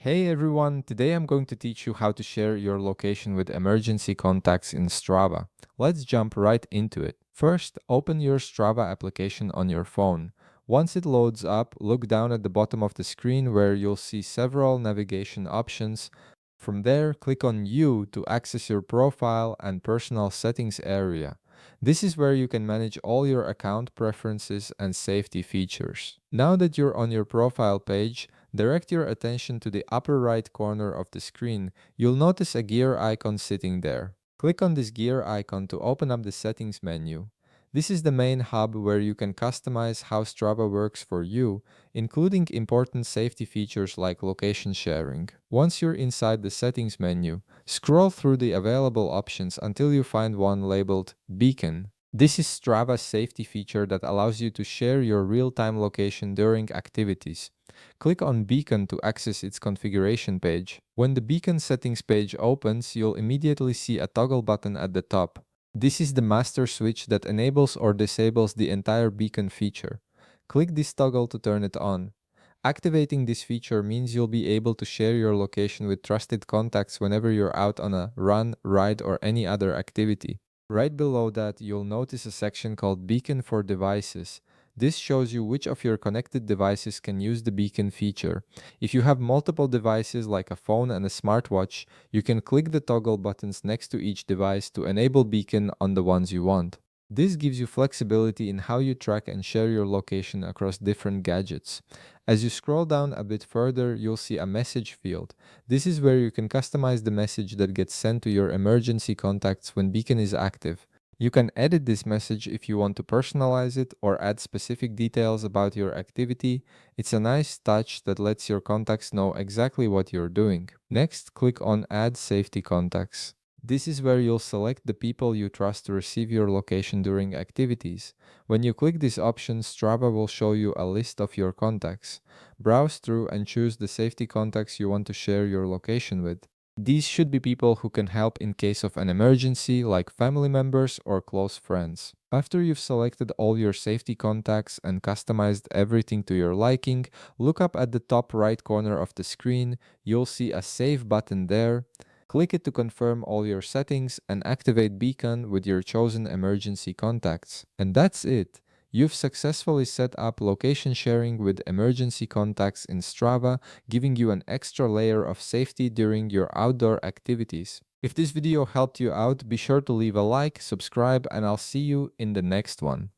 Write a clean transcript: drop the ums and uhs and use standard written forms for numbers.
Hey everyone, today I'm going to teach you how to share your location with emergency contacts in Strava. Let's jump right into it. First, open your Strava application on your phone. Once it loads up, look down at the bottom of the screen where you'll see several navigation options. From there, click on You to access your profile and personal settings area. This is where you can manage all your account preferences and safety features. Now that you're on your profile page, direct your attention to the upper right corner of the screen. You'll notice a gear icon sitting there. Click on this gear icon to open up the settings menu. This is the main hub where you can customize how Strava works for you, including important safety features like location sharing. Once you're inside the settings menu, scroll through the available options until you find one labeled Beacon. This is Strava's safety feature that allows you to share your real-time location during activities. Click on Beacon to access its configuration page. When the Beacon settings page opens, you'll immediately see a toggle button at the top. This is the master switch that enables or disables the entire Beacon feature. Click this toggle to turn it on. Activating this feature means you'll be able to share your location with trusted contacts whenever you're out on a run, ride, or any other activity. Right below that, you'll notice a section called Beacon for Devices. This shows you which of your connected devices can use the beacon feature. If you have multiple devices like a phone and a smartwatch, you can click the toggle buttons next to each device to enable beacon on the ones you want. This gives you flexibility in how you track and share your location across different gadgets. As you scroll down a bit further, you'll see a message field. This is where you can customize the message that gets sent to your emergency contacts when beacon is active. You can edit this message if you want to personalize it or add specific details about your activity. It's a nice touch that lets your contacts know exactly what you're doing. Next, click on Add Safety Contacts. This is where you'll select the people you trust to receive your location during activities. When you click this option, Strava will show you a list of your contacts. Browse through and choose the safety contacts you want to share your location with. These should be people who can help in case of an emergency, like family members or close friends. After you've selected all your safety contacts and customized everything to your liking, look up at the top right corner of the screen. You'll see a Save button there. Click it to confirm all your settings and activate Beacon with your chosen emergency contacts. And that's it. You've successfully set up location sharing with emergency contacts in Strava, giving you an extra layer of safety during your outdoor activities. If this video helped you out, be sure to leave a like, subscribe, and I'll see you in the next one.